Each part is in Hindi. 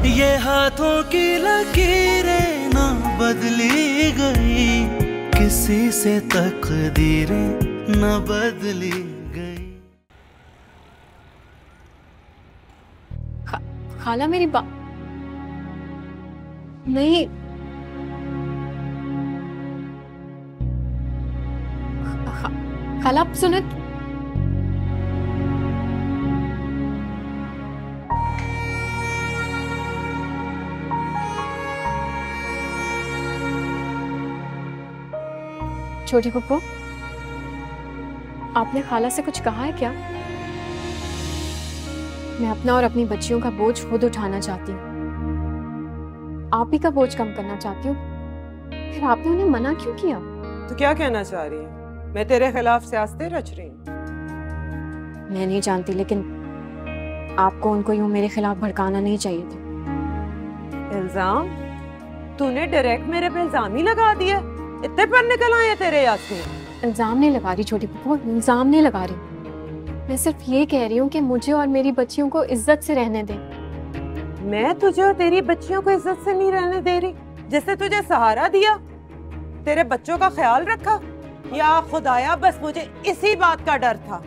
ये हाथों की लकीरें ना बदली गई, किसी से तकदीरें न बदली गई। खाला मेरी नहीं, खाला आप सुनो। छोटी पप्पू, आपने खाला से कुछ कहा है क्या? मैं अपना और अपनी बच्चियों का बोझ खुद उठाना चाहती हूँ, आप ही का बोझ कम करना चाहती हूँ, फिर आपने उन्हें मना क्यों किया? तो क्या कहना चाह रही है? मैं तेरे खिलाफ सियासतें रच रही हूँ? मैं नहीं जानती, लेकिन आपको उनको यूं मेरे खिलाफ भड़काना नहीं चाहिए था। इल्जाम? तूने डायरेक्ट मेरे पे इल्जाम ही लगा दिया। इतने पर निकल आए तेरे यास्मीन। इल्जाम नहीं लगा रही छोटी पप्पू, इल्जाम नहीं लगा रही। मैं सिर्फ ये कह रही हूँ कि मुझे और मेरी बच्चियों को इज्जत से रहने दें। मैं तुझे और तेरी बच्चियों को इज्जत से नहीं रहने दे रही? जिसने तुझे सहारा दिया, तेरे बच्चों का ख्याल रखा, या खुदाया बस मुझे इसी बात का डर था।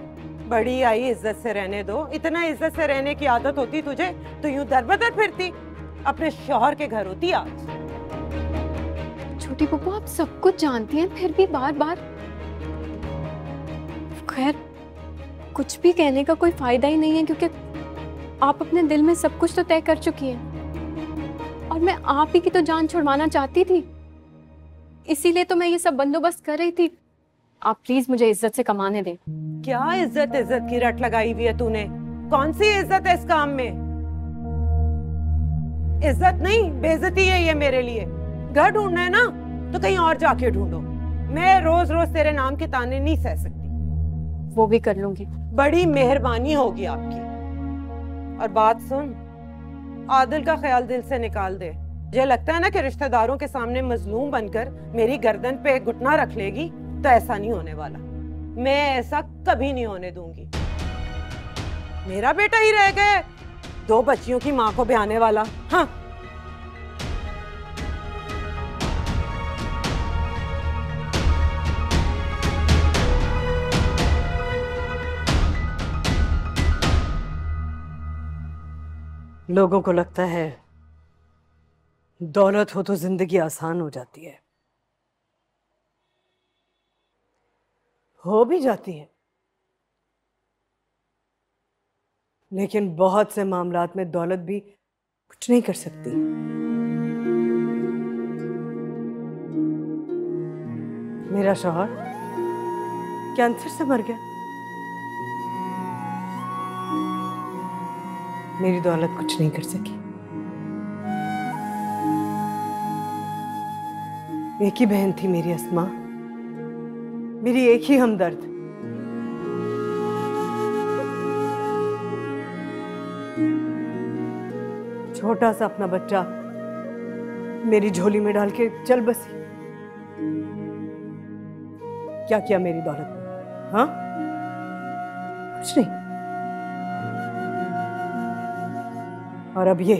बड़ी आई इज्जत से रहने दो। इतना इज्जत से रहने की आदत होती तुझे तो यूं दर बदर फिरती, अपने शौहर के घर होती आज। छोटी पप्पू, आप सब कुछ जानती हैं, फिर भी बार बार। खैर, कुछ भी कहने का कोई फायदा ही नहीं है, क्योंकि आप अपने दिल में सब कुछ तो तय कर चुकी हैं, और मैं आप ही की तो जान छुड़वाना चाहती थी, इसीलिए तो मैं ये सब बंदोबस्त कर रही थी। आप प्लीज मुझे इज्जत से कमाने दें। क्या इज्जत इज्जत की रट लगाई हुई है तूने? कौन सी इज्जत है इस काम में? इज्जत नहीं, बेइज्जती है ये मेरे लिए। घर ढूंढना है ना तो कहीं और जाके ढूंढो। मैं रोज रोज तेरे नाम के ताने नहीं सह सकती। वो भी कर लूंगी। बड़ी मेहरबानी होगी आपकी। और बात सुन, आदिल का ख्याल दिल से निकाल दे। मुझे लगता है ना कि रिश्तेदारों के सामने मजलूम बनकर मेरी गर्दन पे घुटना रख लेगी, तो ऐसा नहीं होने वाला। मैं ऐसा कभी नहीं होने दूंगी। मेरा बेटा ही रह गया, 2 बच्चियों की माँ को ब्याने वाला। हाँ, लोगों को लगता है दौलत हो तो जिंदगी आसान हो जाती है। हो भी जाती है, लेकिन बहुत से मामलात में दौलत भी कुछ नहीं कर सकती। मेरा शौहर कैंसर से मर गया, मेरी दौलत कुछ नहीं कर सकी। एक ही बहन थी मेरी अस्मा, मेरी एक ही हमदर्द। छोटा सा अपना बच्चा मेरी झोली में डाल के चल बसी। क्या किया मेरी दौलत में? हाँ, कुछ नहीं। और अब ये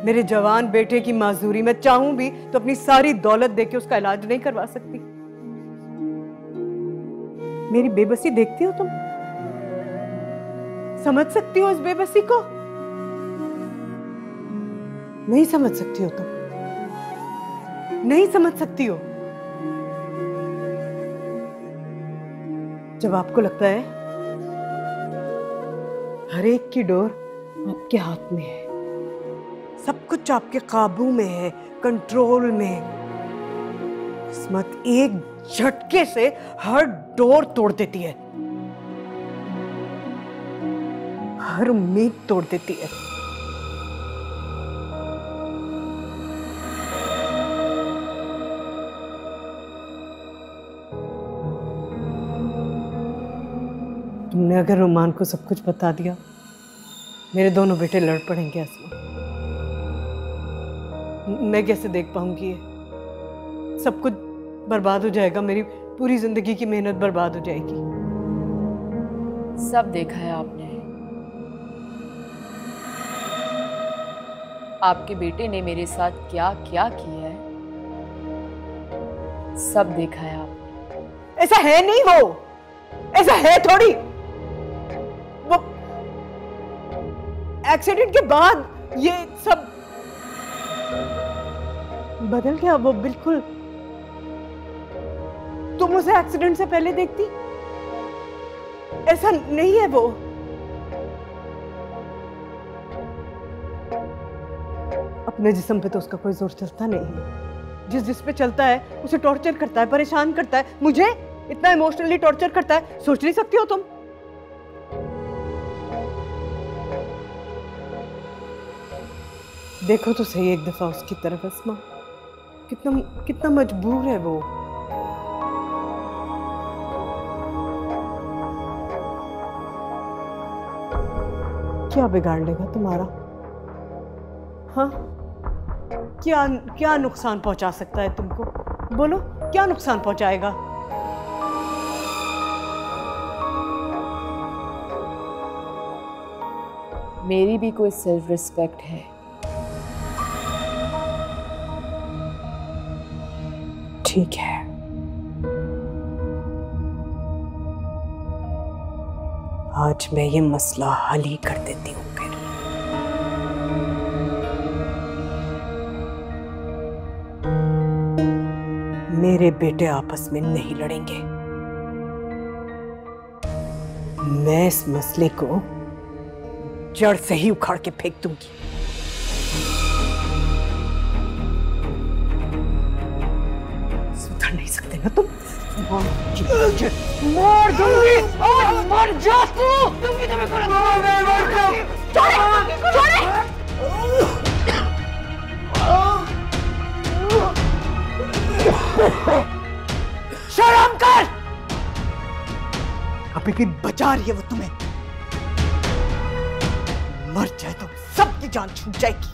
मेरे जवान बेटे की माजूरी, मैं चाहूं भी तो अपनी सारी दौलत देके उसका इलाज नहीं करवा सकती। मेरी बेबसी देखती हो तुम? समझ सकती हो इस बेबसी को? नहीं समझ सकती हो तुम, नहीं समझ सकती हो। जब आपको लगता है हर एक की डोर आपके हाथ में है, सब कुछ आपके काबू में है, कंट्रोल में, किस्मत एक झटके से हर डोर तोड़ देती है, हर उम्मीद तोड़ देती है। तुमने अगर रुमान को सब कुछ बता दिया, मेरे दोनों बेटे लड़ पड़ेंगे आसमा। मैं कैसे देख पाऊंगी ये? सब कुछ बर्बाद हो जाएगा, मेरी पूरी जिंदगी की मेहनत बर्बाद हो जाएगी। सब देखा है आपने, आपके बेटे ने मेरे साथ क्या क्या किया है सब देखा है आप। ऐसा है नहीं, वो ऐसा है थोड़ी। वो एक्सीडेंट के बाद ये सब बदल गया। वो बिल्कुल तुम उसे एक्सीडेंट से पहले देखती, ऐसा नहीं है वो। अपने जिस्म पे तो उसका कोई जोर चलता नहीं है। जिस पे चलता है उसे टॉर्चर करता है, परेशान करता है। मुझे इतना इमोशनली टॉर्चर करता है, सोच नहीं सकती हो तुम? देखो तो सही एक दफा उसकी तरफ अस्मा, कितना कितना मजबूर है वो। क्या बिगाड़ लेगा तुम्हारा? हाँ, क्या क्या नुकसान पहुंचा सकता है तुमको? बोलो, क्या नुकसान पहुंचाएगा? मेरी भी कोई सेल्फ रिस्पेक्ट है। ठीक है, आज मैं ये मसला हल ही कर देती हूँ। फिर मेरे बेटे आपस में नहीं लड़ेंगे। मैं इस मसले को जड़ से ही उखाड़ के फेंक दूंगी। सुधर नहीं सकते ना तुम? मार दूंगी और मर जा तू। शर्म कर। अभी भी बचा रही है वो तुम्हें। मर जाए तो सबकी जान छूट जाएगी।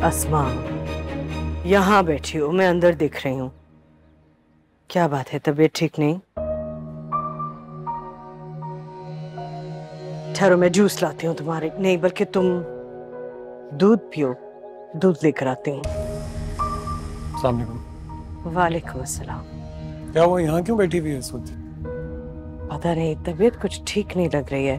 अस्मा, यहाँ बैठी हो, मैं अंदर दिख रही हूँ। क्या बात है, तबीयत ठीक नहीं? ठहरो, मैं जूस लाती हूँ तुम्हारे। नहीं, बल्कि तुम दूध पियो, दूध लेकर आती हूँ। अस्सलाम वालेकुम। वालेकुम अस्सलाम। क्या हुआ, यहाँ क्यों बैठी हुई है इस वक्त? पता नहीं, तबीयत कुछ ठीक नहीं लग रही है।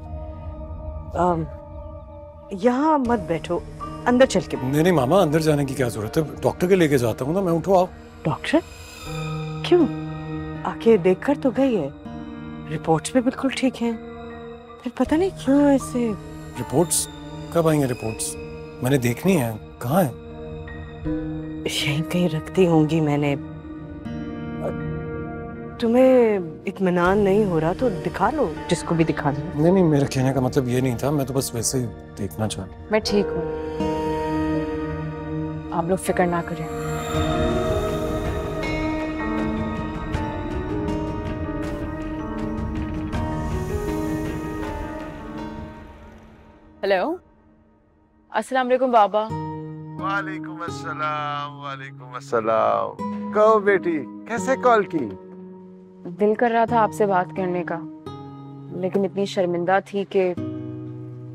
यहाँ मत बैठो, अंदर चल के। नहीं मामा, अंदर जाने की क्या जरूरत है? डॉक्टर के लेके जाता हूँ ना मैं। उठो, आओ। डॉक्टर? क्यों? आके देखकर तो गई है, रिपोर्ट्स भी बिल्कुल ठीक हैं। फिर पता नहीं क्यों ऐसे। रिपोर्ट्स कब आएंगे? रिपोर्ट्स मैंने देखनी है। कहाँ है? यहीं कहीं रखती होंगी मैंने। तुम्हें इत्मीनान नहीं हो रहा तो दिखा लो, जिसको भी दिखा लो। नहीं, मेरा कहने का मतलब ये नहीं था। मैं तो बस वैसे ही देखना चाहता। मैं ठीक हूँ, आप लोग फिक्र ना करें। हेलो, अस्सलाम वालेकुम बाबा। वालेकुम अस्सलाम, वालेकुम अस्सलाम। कहो बेटी, कैसे कॉल की? दिल कर रहा था आपसे बात करने का, लेकिन इतनी शर्मिंदा थी कि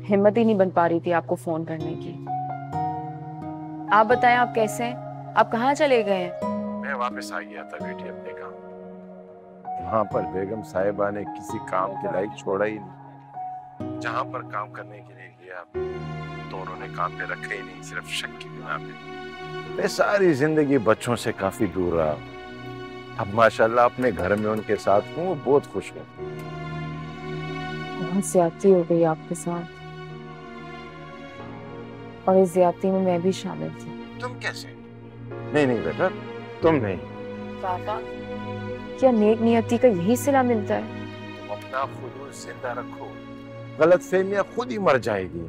हिम्मत ही नहीं बन पा रही थी आपको फोन करने की। आप बताएं, आप कैसे हैं? आप कहाँ चले गए हैं? मैं वापस आ गया था बेटी अपने काम। वहाँ पर बेगम साहिबा ने किसी काम के लायक छोड़ा ही नहीं। जहाँ पर काम करने के लिए गया तो उन्होंने काम पे रखा ही नहीं, सिर्फ शक की बिना पे। मैं सारी जिंदगी बच्चों से काफी दूर रहा। अब माशाल्लाह अपने घर में उनके साथ हूँ, बहुत खुश हूँ। बहुत ज्यादती हो गई आपके साथ, और इस ज्यादती में मैं भी शामिल थी। तुम कैसे? नहीं बेटा, तुम नहीं। पापा, क्या नेक नियति का यही सिला मिलता है? तुम अपना खुलूस जिंदा रखो, गलतफहमियां खुद ही मर जाएगी।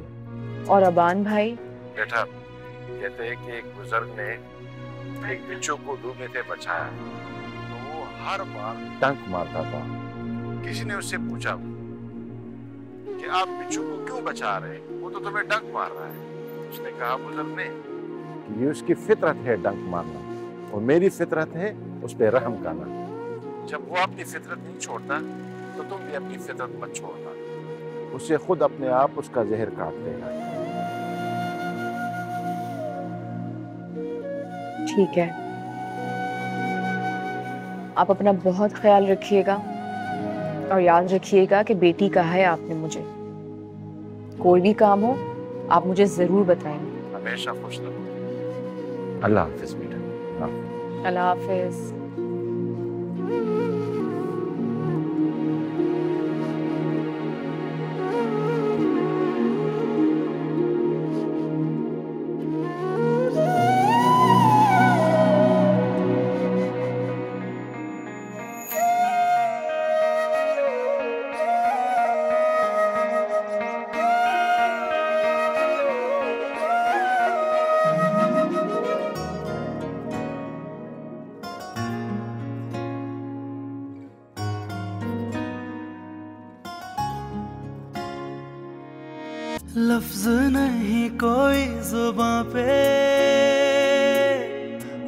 और अबान भाई? बेटा, कहते हैं कि एक बुजुर्ग ने एक बिच्छू को डूबने से बचाया, तो वो हर बार डंक मारता था। किसी ने उससे पूछा कि आप बिच्छू को क्यों बचा रहे हैं, वो तो तुम्हें डंक मार रहा है। उसने कहा बुजुर्ग ने कि ये उसकी फितरत है डंक मारना, और मेरी फितरत है उस पर रहम करना। जब वो अपनी फितरत नहीं छोड़ता तो तुम भी अपनी फितरत मत छोड़ना, उससे खुद अपने आप उसका जहर काट देगा। ठीक है, आप अपना बहुत ख्याल रखिएगा और याद रखिएगा कि बेटी कहा है आपने मुझे। कोई भी काम हो आप मुझे जरूर बताएंगे। हमेशा खुश रहो। अल्लाह हाफिज बेटा। अल्लाह हाफिज। लफ्ज नहीं कोई जुबां पे,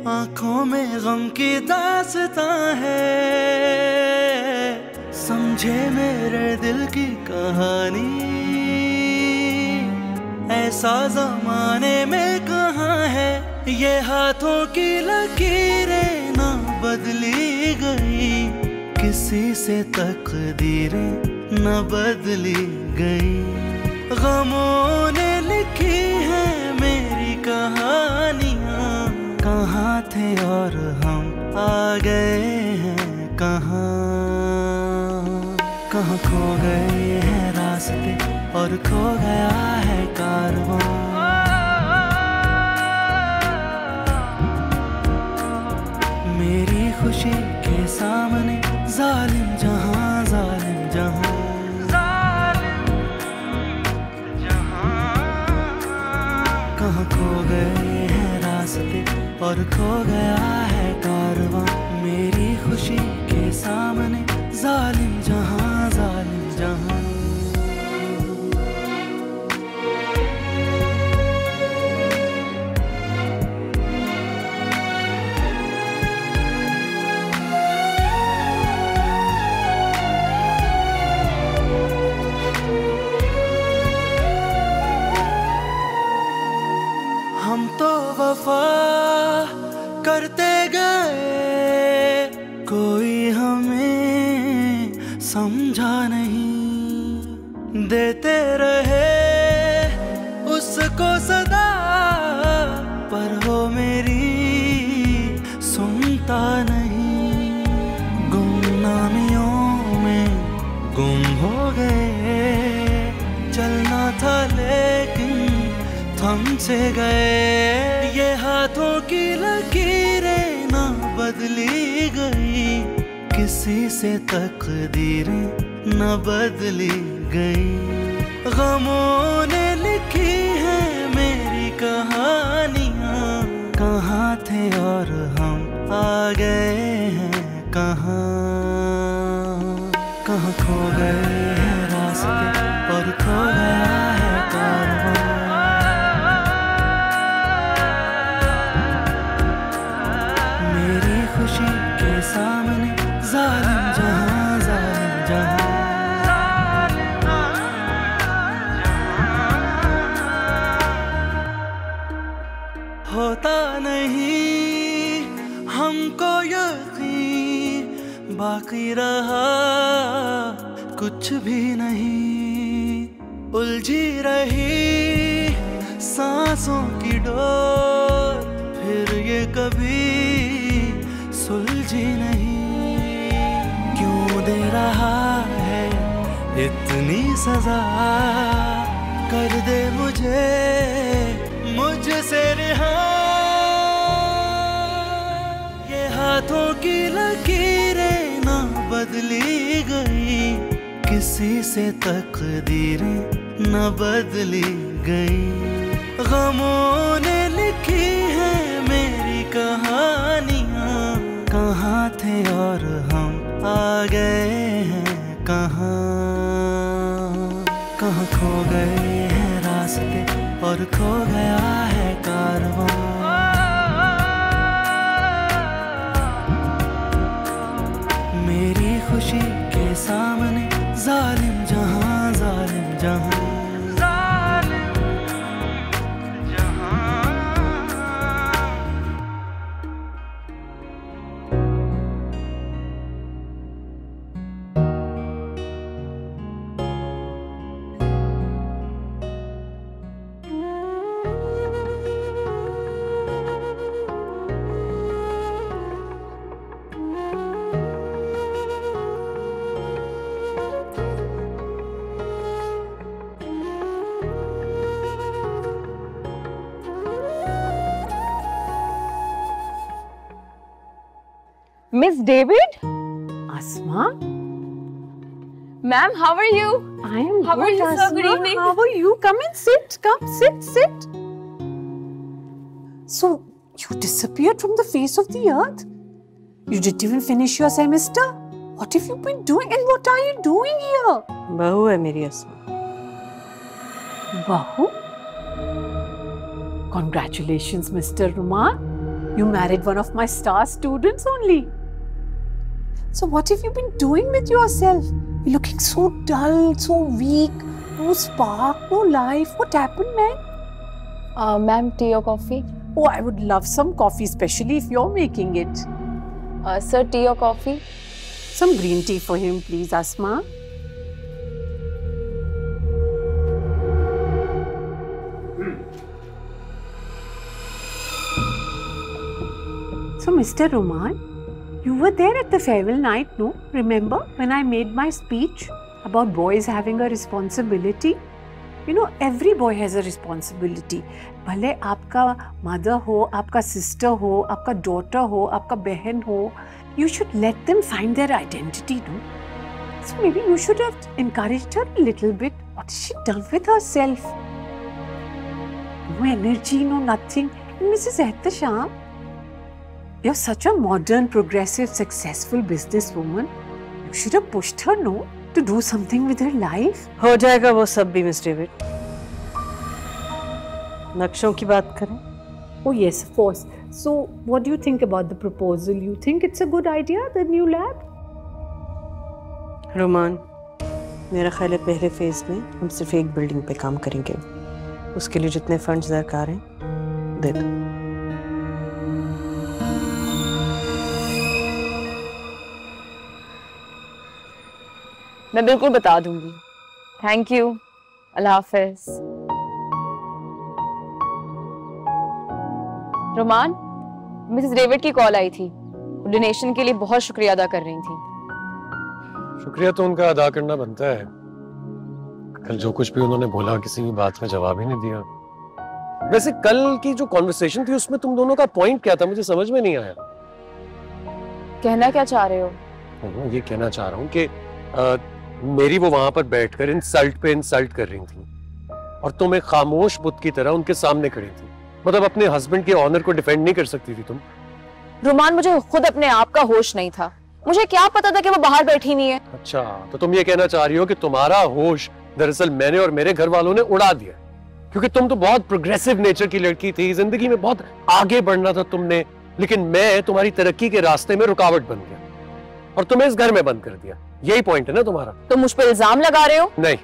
आंखों में गम की दास्तां है। समझे मेरे दिल की कहानी, ऐसा जमाने में कहाँ है। ये हाथों की लकीरें ना बदली गई, किसी से तकदीरें न बदली गई। गमों ने लिखी है मेरी कहानियाँ, कहाँ थे और हम आ गए हैं कहाँ। कहाँ खो गए हैं रास्ते और खो गया है कारवां। मेरी खुशी के सामने जालिम जहां, जालिम जहां। कहाँ खो गए हैं रास्ते और खो गया है कारवां। मेरी खुशी के सामने जालिम जहां, जालिम जहां। हम तो वफा करते गए, कोई हमें समझा नहीं। देते रहे उसको सदा, पर वो मेरी सुनता नहीं। गुमनामियों में गुम हो गए, चलना था लेकिन थम से गए। ये हाथों की लकीरें ना बदली गई, किसी से तकदीरें न बदली गई। गमों ने लिखी है मेरी कहानियाँ, कहाँ थे और हम आ गए हैं कहाँ। कहाँ खो गए हैं रास्ते और खो गया है कारवां। खुशी के सामने जालिम जहां, जालिम जहां। होता नहीं हमको यकीन, बाकी रहा कुछ भी नहीं। उलझी रही सांसों की डोर, फिर ये कभी सुलझी नहीं। क्यों दे रहा है इतनी सजा, कर दे मुझे मुझसे रिहा। ये हाथों की किसी से तकदीरें न बदली गई, गमों ने लिखी है मेरी कहानियां। कहाँ थे और हम आ गए हैं कहाँ, कहाँ खो गए हैं रास्ते और खो गया है कारवां। मेरी खुशी के सामने जालिम जहां, जालिम जहां, Miss David? Asma? Ma'am, how are you? I am How good, are you, sir? Asma. Good evening. How are you? Come and sit. Come, sit. So, you disappeared from the face of the earth? You didn't even finish your semester? What have you been doing and what are you doing here? बहू है मेरी अस्मा। Bahu? Congratulations, Mr. Ruman. You married one of my star students only. So what have you been doing with yourself? You're looking so dull, so weak, no spark, no life. What happened, man? Ma'am, tea or coffee? Oh, I would love some coffee, especially if you're making it. Sir, tea or coffee? Some green tea for him, please, Asma. So, Mr. Ruman, you were there at the farewell night, no? Remember when I made my speech about boys having a responsibility? You know, every boy has a responsibility. भले आपका mother हो, आपका sister हो, आपका daughter हो, आपका बहन हो, you should let them find their identity, no? So maybe you should have encouraged her a little bit. What has she done with herself? No energy, no nothing. And Mrs. Ehtasham, you're such a modern, progressive, successful businesswoman. You should have pushed her, no, to do something with her life. हो जाएगा वो सब भी मिस डेविड। नक्शों की बात करें? Oh yes, of course. So, what do you think about the proposal? You think it's a good idea, the new lab? Romaan, मेरा ख्याल है पहले फेज में हम सिर्फ एक बिल्डिंग पे काम करेंगे। उसके लिए जितने फंड्स दरकार हैं, दे दो। मैं बिल्कुल बता दूंगी। Thank you. अल्लाह हाफिज। रोमान, मिसेस डेविड की कॉल आई थी। डोनेशन के लिए बहुत शुक्रिया अदा कर रही थी। शुक्रिया तो उनका अदा करना बनता है। कल जो कुछ भी उन्होंने बोला, किसी भी बात का जवाब ही नहीं दिया। वैसे कल की जो कॉन्वर्सेशन थी उसमें तुम दोनों का पॉइंट क्या था, मुझे समझ में नहीं आया। कहना क्या चाह रहे हो? ये कहना चाह रहा हूँ कि मेरी वो वहां पर बैठकर इंसल्ट पे इंसल्ट कर रही थी और तुम एक खामोश बुत की तरह उनके सामने खड़ी थी। मतलब अपने हस्बैंड के ऑनर को डिफेंड नहीं कर सकती थी तुम। रोमान, मुझे खुद अपने आप का होश नहीं था। मुझे क्या पता था कि वो बाहर बैठी नहीं है। अच्छा, तो तुम ये कहना चाह रही हो कि तुम्हारा होश दरअसल मैंने और मेरे घर वालों ने उड़ा दिया, क्योंकि तुम तो बहुत प्रोग्रेसिव नेचर की लड़की थी, जिंदगी में बहुत आगे बढ़ना था तुमने, लेकिन मैं तुम्हारी तरक्की के रास्ते में रुकावट बन गया और तुम्हें इस घर में बंद कर दिया। यही पॉइंट है ना तुम्हारा? तो मुझ पर इल्जाम लगा रहे हो? नहीं,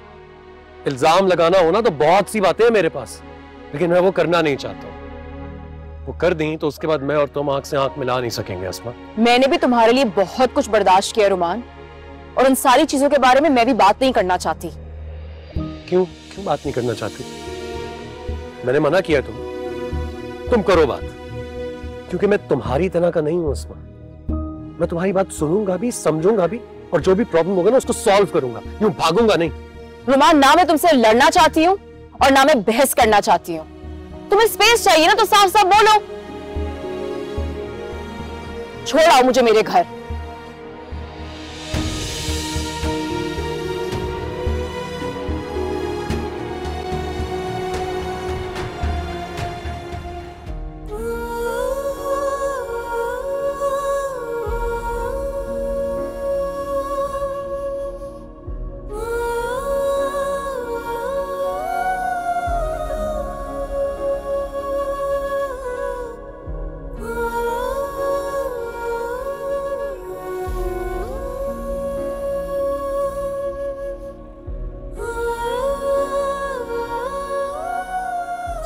इल्जाम लगाना होना तो बहुत सी बातें हैं मेरे पास, लेकिन मैं वो करना नहीं चाहता। वो कर दी तो उसके बाद मैं और तुम आंख से आंख मिला नहीं सकेंगे अस्मा। मैंने भी तुम्हारे लिए बहुत कुछ बर्दाश्त किया रोमान, और उन सारी चीजों के बारे में मैं भी बात नहीं करना चाहती। क्यों बात नहीं करना चाहती? मैंने मना किया तुम करो बात, क्योंकि मैं तुम्हारी तरह का नहीं हूं अस्मा। मैं तुम्हारी बात सुनूंगा भी, समझूंगा भी, और जो भी प्रॉब्लम होगा ना उसको सॉल्व करूंगा, यूं भागूंगा नहीं। रोमान, ना मैं तुमसे लड़ना चाहती हूँ और ना मैं बहस करना चाहती हूँ। तुम्हें स्पेस चाहिए ना तो साफ साफ बोलो। छोड़ आओ मुझे मेरे घर।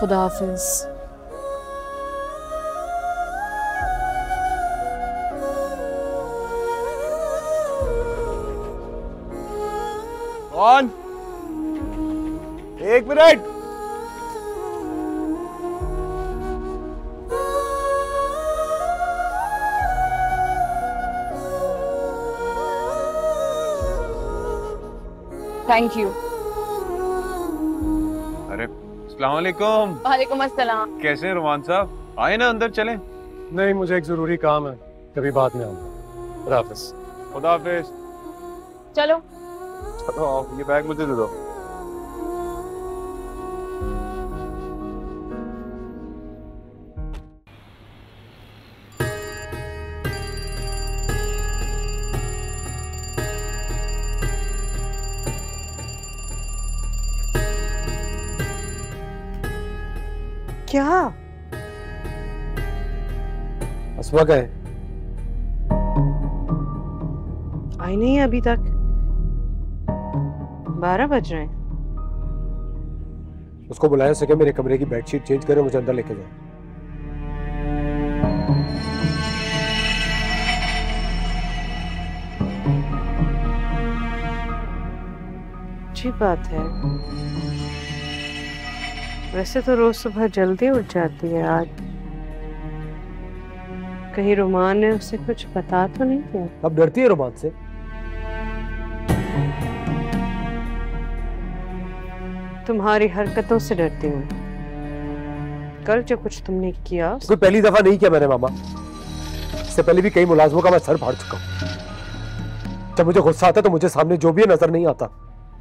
खुदा हाफिज। कौन? एक मिनट। Thank you. अरे अस्सलाम वालेकुम। वालेकुम अस्सलाम। कैसे हैं रुमान साहब? आए ना अंदर चलें। नहीं, मुझे एक जरूरी काम है, कभी बाद में आऊंगा। खुदा हाफिज। खुदा हाफिज। चलो। चलो आओ, ये बैग मुझे दे दो। क्या? अस्मा का है? आई नहीं है अभी तक। 12 बज रहे हैं। उसको बुलाया सके मेरे कमरे की बेडशीट चेंज करे, मुझे अंदर लेके जाए। अच्छी बात है। वैसे तो रोज सुबह जल्दी उठ जाती है, आज कहीं रोमान ने उसे कुछ बता तो नहीं किया? अब डरती है रोमान से? तुम्हारी हरकतों से डरती हूँ। कल जो कुछ तुमने किया कोई पहली दफा नहीं किया मैंने मामा, इससे पहले भी कई मुलाजमों का मैं सर फाड़ चुका हूँ। जब मुझे गुस्सा आता है तो मुझे सामने जो भी है नजर नहीं आता।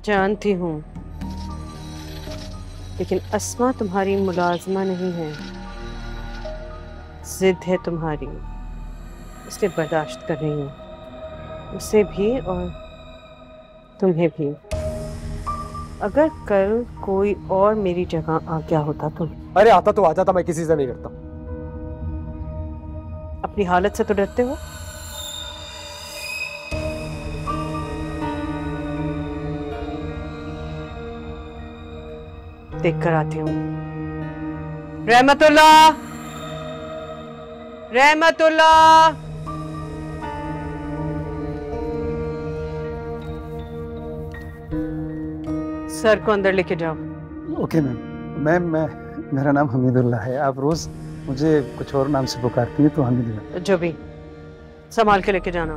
जानती हूँ, लेकिन अस्मा तुम्हारी मुलाजमा नहीं है, जिद है तुम्हारी, इसलिए बर्दाश्त कर रही हूँ, उसे भी और तुम्हें भी। अगर कल कोई और मेरी जगह आ गया होता तो? अरे आता तो आ जाता, मैं किसी से नहीं डरता। अपनी हालत से तो डरते हो। देख कर आती हूँ। रहमतुल्लाह, रहमतुल्लाह। सर को अंदर लेके जाओ। Okay ma'am. मैं मेरा नाम हमीदुल्ला है। आप रोज मुझे कुछ और नाम से पुकारती हैं, तो हमीदुल्ला। जो भी, संभाल के लेके जाना।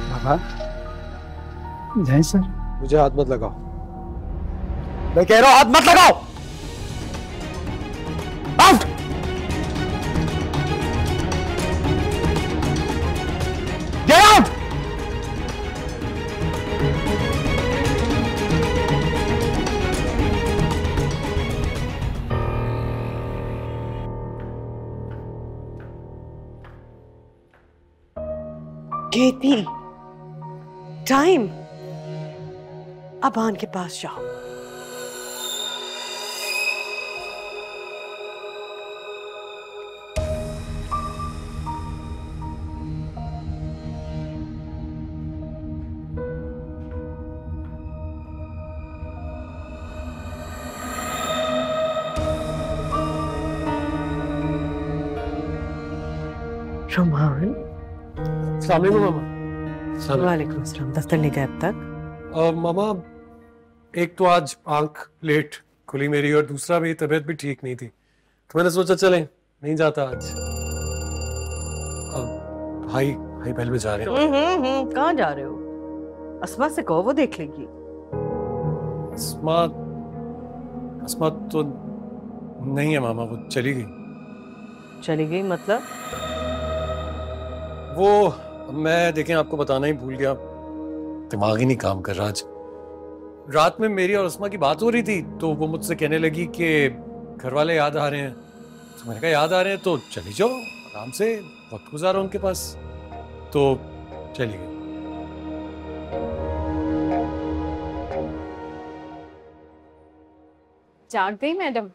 बाबा जय सर। मुझे हाथ मत लगाओ, मैं कह रहा हूं हाथ मत लगाओ। आउट। Get out. केती, टाइम। अबान के पास जाओ। रोमान। अस्सलाम वालेकुम मामा। वालेकुम अस्सलाम। दफ्तर नहीं गए अब तक? मामा, एक तो आज आंख लेट खुली मेरी और दूसरा भी तबीयत भी ठीक नहीं थी, तो मैंने सोचा चले नहीं जाता आज। भाई भाई पहले जा रहे हैं। कहाँ जा रहे हो? अस्मा से कहो, वो देख लेगी। अस्मा अस्मा तो नहीं है मामा, वो चली गई। चली गई मतलब? वो मैं देखें आपको बताना ही भूल गया, दिमाग ही नहीं काम कर रहा आज। रात में मेरी और उस्मा की बात हो रही थी, तो वो मुझसे कहने लगी कि घर वाले याद आ रहे हैं। तो मैंने कहा याद आ रहे हैं तो चली जाओ, आराम से वक्त गुजारो उनके पास। तो चली गई। जाग गई मैडम?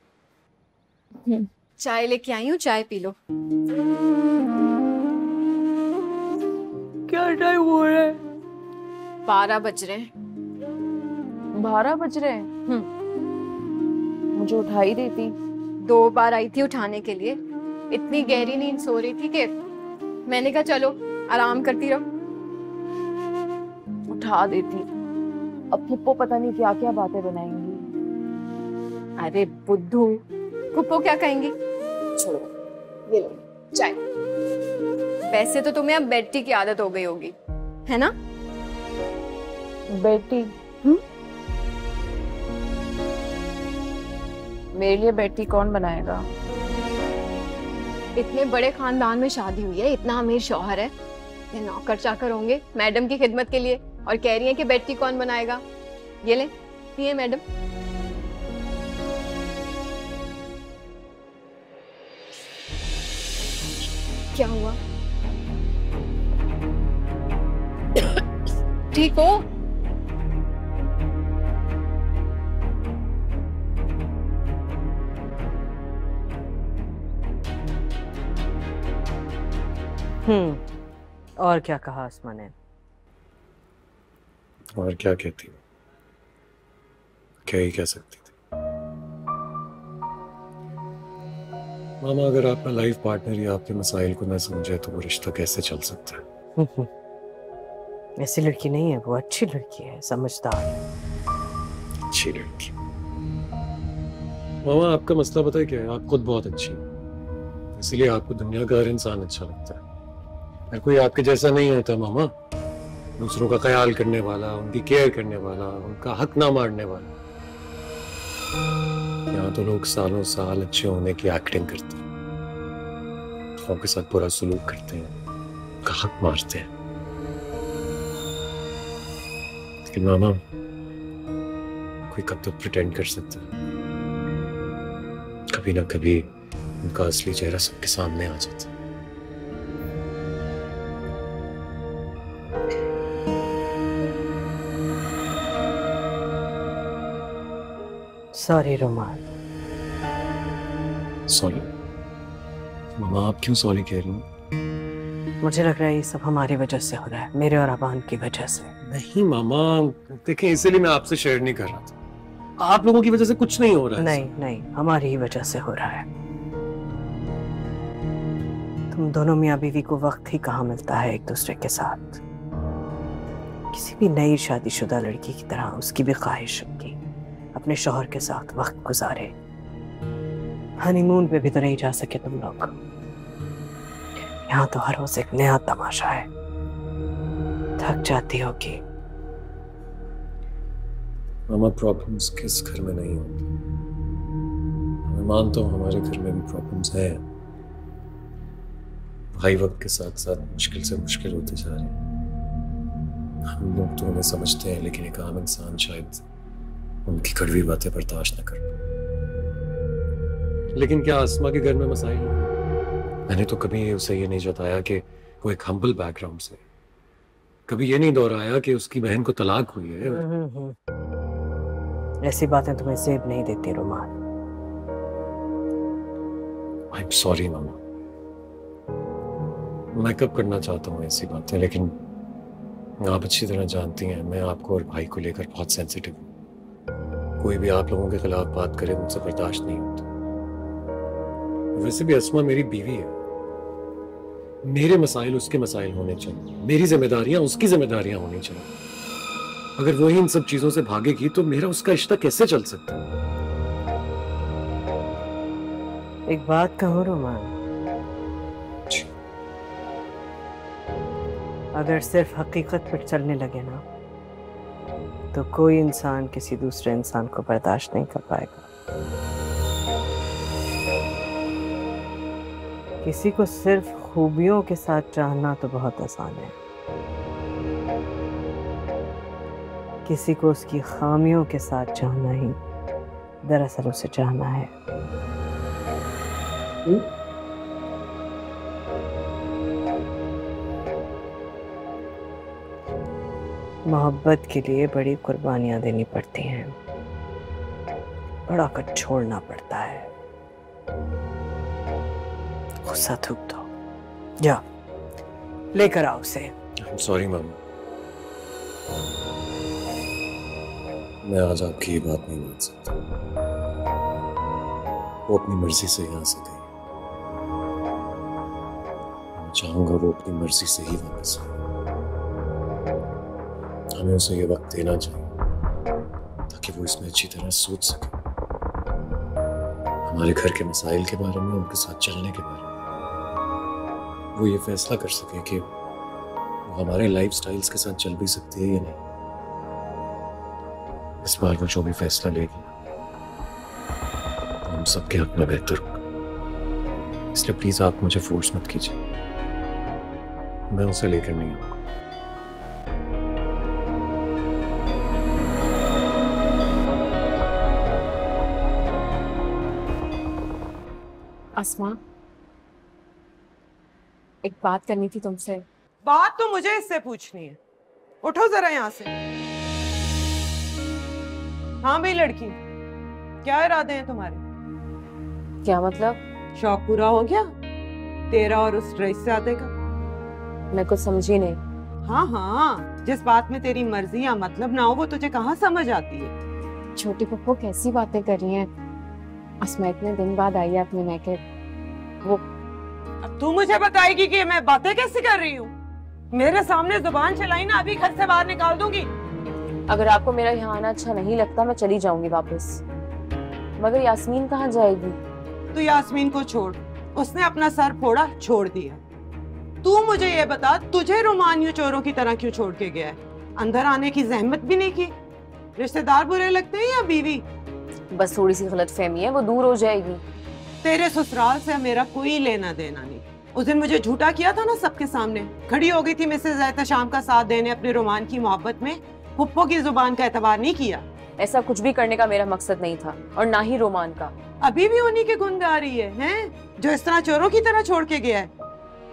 चाय लेके आई हूँ, चाय पी लो। क्या टाइम हो रहा है? 12 बज रहे हैं। 12 बज रहे हैं। मुझे उठा ही देती। 2 बार आई थी उठाने के लिए, इतनी गहरी नींद सो रही थी कि मैंने कहा चलो आराम करती रहो। उठा देती। अब फुप्पो पता नहीं क्या क्या बातें बनाएंगी। अरे बुद्धू, फुप्पो क्या कहेंगी? छोड़ो, ये लो चाय। वैसे तो तुम्हें अब बेड टी की आदत हो गई होगी, है ना? बेटी? मेरे लिए बेटी कौन बनाएगा? इतने बड़े खानदान में शादी हुई है, इतना अमीर शौहर है, ये नौकर चाकर होंगे मैडम की खिदमत के लिए और कह रही है कि बेड टी कौन बनाएगा? ये ले पिए मैडम। क्या हुआ? ठीक हो? और क्या कहा आसमा ने? और क्या कहती? क्या ही कह सकती थी। मामा, अगर आपका लाइफ पार्टनर ही आपके मसाइल को न समझे तो वो रिश्ता कैसे चल सकता है? ऐसी लड़की नहीं है वो, अच्छी लड़की है, समझदार है। अच्छी लड़की? मामा, आपका मसला पता है क्या है? आप खुद बहुत अच्छी हैं, इसीलिए आपको दुनिया का हर इंसान अच्छा लगता है। हर कोई आपके जैसा नहीं होता मामा, दूसरों का ख्याल करने वाला, उनकी केयर करने वाला, उनका हक ना मारने वाला। यहाँ तो लोग सालों साल अच्छे होने की एक्टिंग करते हैं, लोगों के साथ बुरा सलूक करते हैं, उनका हक मारते हैं। लेकिन मामा, कोई कब तक प्रिटेंड कर सकता है? कभी ना कभी उनका असली चेहरा सबके सामने आ जाता है। सॉरी रुमान। सॉरी मामा, आप क्यों सॉरी कह रही हैं? मुझे लग रहा है ये सब हमारी वजह से हो रहा है, मेरे और अबान की वजह से। नहीं मामा, देखें इसीलिए मैं आपसे शेयर नहीं कर रहा था। आप लोगों की वजह से कुछ नहीं हो रहा है। नहीं नहीं, हमारी ही वजह से हो रहा है। तुम दोनों मियाँ बीवी को वक्त ही कहाँ मिलता है एक दूसरे के साथ। किसी भी नई शादीशुदा लड़की की तरह उसकी भी ख्वाहिश होगी अपने शौहर के साथ वक्त गुजारे। हनीमून पे भी तो नहीं जा सके तुम लोग। यहाँ तो हर रोज एक नया तमाशा है। थक जाती होगी। मामा, प्रॉब्लम्स किस घर में नहीं होती? मैं मानता हूँ हमारे घर में भी प्रॉब्लम्स हैं। भाई वक्त के साथ साथ मुश्किल से मुश्किल होते जा रहे हैं। हम लोग तो उन्हें समझते हैं, लेकिन एक आम इंसान शायद उनकी कड़वी बातें बर्दाश्त न कर पाए। लेकिन क्या आसमा के घर में मसाइल नहीं? मैंने तो कभी उसे ये नहीं जताया कि वो एक हम्बल बैकग्राउंड से, कभी ये नहीं दोहराया कि उसकी बहन को तलाक हुई है। ऐसी बातें तुम्हें सेब नहीं देती रुमान। आई एम सॉरी मामा, मैं कब करना चाहता हूँ ऐसी बातें, लेकिन आप अच्छी तरह जानती हैं मैं आपको और भाई को लेकर बहुत सेंसिटिव हूँ। कोई भी आप लोगों के खिलाफ बात करे मुझसे बर्दाश्त नहीं होता। वैसे भी अस्मा मेरी बीवी है, मेरे मसाइल उसके मसाइल होने चाहिए, मेरी जिम्मेदारियां उसकी जिम्मेदारियां होनी चाहिए। अगर वो इन सब चीजों से भागेगी तो मेरा उसका रिश्ता कैसे चल सकता है? एक बात कहूँ रुमान, अगर सिर्फ हकीकत पर चलने लगे ना तो कोई इंसान किसी दूसरे इंसान को बर्दाश्त नहीं कर पाएगा। किसी को सिर्फ खूबियों के साथ चाहना तो बहुत आसान है, किसी को उसकी खामियों के साथ चाहना ही दरअसल उसे चाहना है। मोहब्बत के लिए बड़ी कुर्बानियां देनी पड़ती हैं, बड़ा कुछ छोड़ना पड़ता है। गुस्सा थूक दो, जा लेकर आओ उसे। सॉरी मम्मी, मैं आज आपकी ये बात नहीं मान सकता। वो अपनी मर्जी से यहाँ से गई, मैं चाहूंगा वो अपनी मर्जी से ही वापस आए। हमें उसे ये वक्त देना चाहिए ताकि वो इसमें अच्छी तरह सोच सके, हमारे घर के मसाइल के बारे में, उनके साथ चलने के बारे में। वो ये फैसला कर सके कि वो हमारे लाइफ स्टाइल्स के साथ चल भी सकती है या नहीं। इस बार वो जो भी फैसला लेगी हम सबके हक में बेहतर होगा। इसलिए प्लीज आप मुझे फोर्स मत कीजिए, मैं उसे लेकर नहीं आऊंगा। अस्मा, एक बात करनी थी तुमसे। बात तो मुझे इससे पूछनी है। उठो जरा यहाँ से। हाँ भाई लड़की, क्या इरादे हैं तुम्हारे? क्या मतलब? शौक पूरा हो गया तेरा और उस रईसजादे का? मैं कुछ समझी नहीं। हाँ हाँ, जिस बात में तेरी मर्जी या मतलब ना हो वो तुझे कहाँ समझ आती है? छोटी पप्पू कैसी बातें कर रही हैं? अस्मा इतने दिन बाद आई है अपने मैके। वो अब तू मुझे बताएगी कि मैं बातें कैसे कर रही हूँ? मेरे सामने जुबान चलाई ना, अभी घर से बाहर निकाल दूंगी। अगर आपको मेरा यहाँ आना अच्छा नहीं लगता मैं चली जाऊंगी वापस, मगर यास्मीन कहाँ जाएगी? तू यास्मीन को छोड़, उसने अपना सर फोड़ा, छोड़ दिया। तू मुझे ये बता, तुझे रोमान यूं चोरों की तरह क्यों छोड़ के गया है? अंदर आने की जहमत भी नहीं की। रिश्तेदार बुरे लगते हैं या बीवी? बस थोड़ी सी गलतफहमी है, वो दूर हो जाएगी। तेरे ससुराल से मेरा कोई लेना देना नहीं। उस दिन मुझे झूठा किया था ना सबके सामने, खड़ी हो गई थी मिसेज एहतशाम का साथ देने अपने रोमान की मोहब्बत में। पुप्पो की जुबान का एतबार नहीं किया। ऐसा कुछ भी करने का मेरा मकसद नहीं था, और ना ही रोमान का। अभी भी उन्हीं के गुण गा रही है, हैं? जो इस तरह चोरों की तरह छोड़ के गया है।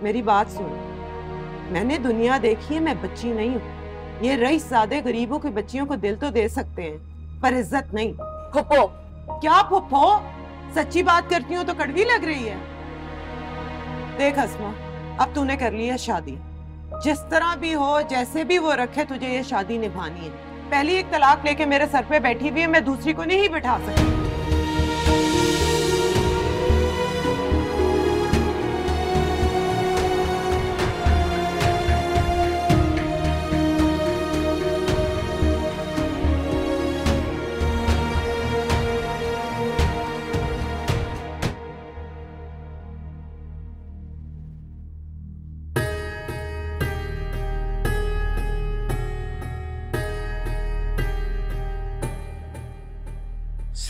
मेरी बात सुन, मैंने दुनिया देखी है, मैं बच्ची नहीं हूँ। ये रईसजादे गरीबों की बच्चियों को दिल तो दे सकते हैं, पर इज्जत नहीं। फुप्पो। क्या फुप्पो? सच्ची बात करती हूँ तो कड़वी लग रही है। देख अस्मा, अब तूने कर ली है शादी। जिस तरह भी हो, जैसे भी वो रखे, तुझे ये शादी निभानी है। पहली एक तलाक लेके मेरे सर पे बैठी हुई है, मैं दूसरी को नहीं बिठा सकती।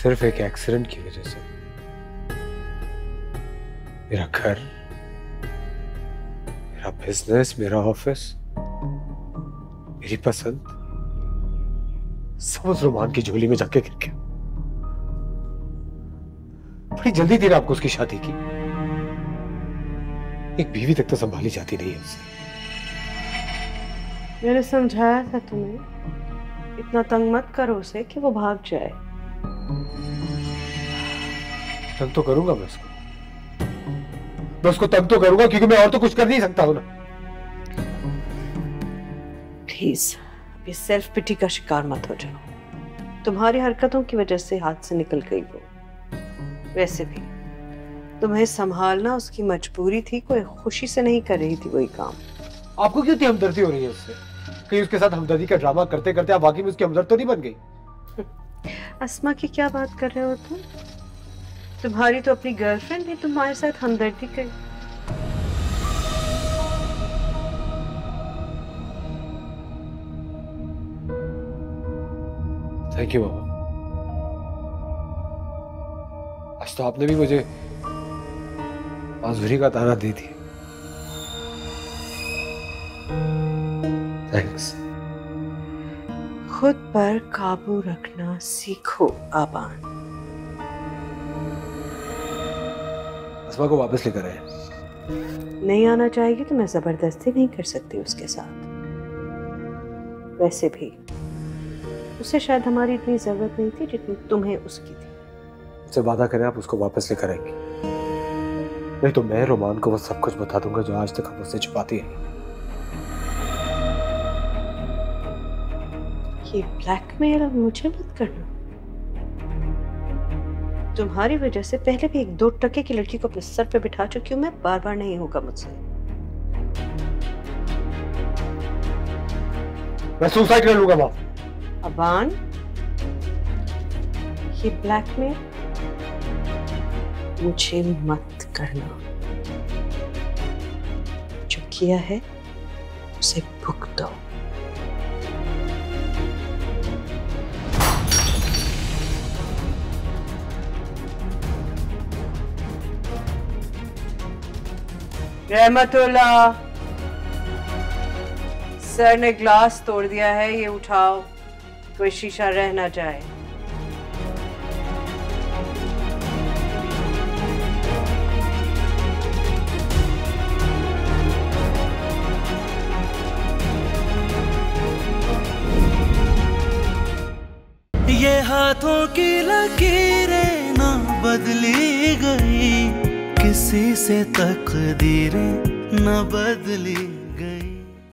सिर्फ एक एक्सीडेंट की वजह से मेरा घर, मेरा बिजनेस, मेरा ऑफिस, मेरी पसंद सब उस रोमान की झोली में जाके गिर गया। बड़ी जल्दी थी ना आपको उसकी शादी की। एक बीवी तक तो संभाली जाती नहीं है उससे। मैंने समझाया था तुम्हें, इतना तंग मत करो उसे कि वो भाग जाए। तंग तो करूंगा मैं उसको तंग तो करूंगा, क्योंकि मैं और तो कुछ कर नहीं सकता हूं ना। प्लीज ये सेल्फ पिटी का शिकार मत हो जाओ। तुम्हारी हरकतों की वजह से हाथ से निकल गई वो। वैसे भी तुम्हें संभालना उसकी मजबूरी थी, कोई खुशी से नहीं कर रही थी वही काम। आपको क्यों इतनी हमदर्दी हो रही है उससे? कहीं उसके साथ हमदर्दी का ड्रामा करते करते आप वाकई में उसकी हमदर्द तो नहीं बन गई? अस्मा की क्या बात कर रहे हो तुम? तुम्हारी तो अपनी गर्लफ्रेंड भी तुम्हारे साथ हमदर्दी करी। थैंक यू बाबा। आज तो आपने भी मुझे माधुरी का ताना दे दिया। थैंक्स। खुद पर काबू रखना सीखो आबान। अस्मा को वापस लेकर आए। नहीं आना चाहेगी तो मैं जबरदस्ती नहीं कर सकती उसके साथ। वैसे भी उसे शायद हमारी इतनी जरूरत नहीं थी जितनी तुम्हें उसकी थी। मुझसे वादा करें आप उसको वापस लेकर आएंगे, नहीं तो मैं रोमान को वो सब कुछ बता दूंगा जो आज तक हम उससे छुपाती है। ये ब्लैकमेल अब मुझे मत करना। तुम्हारी वजह से पहले भी 1-2 टके की लड़की को अपने सर पे बिठा चुकी हूँ मैं, बार बार नहीं होगा मुझसे। मैं सुसाइड कर लूंगा बाप। अबान, ये ब्लैकमेल मुझे मत करना। जो किया है उसे भुगतो। रहमतुल्लाह, सर ने ग्लास तोड़ दिया है, ये उठाओ, कोई शीशा रह ना जाए। ये हाथों की लकीरें ना बदली गई, किसी से तकदीरें न बदली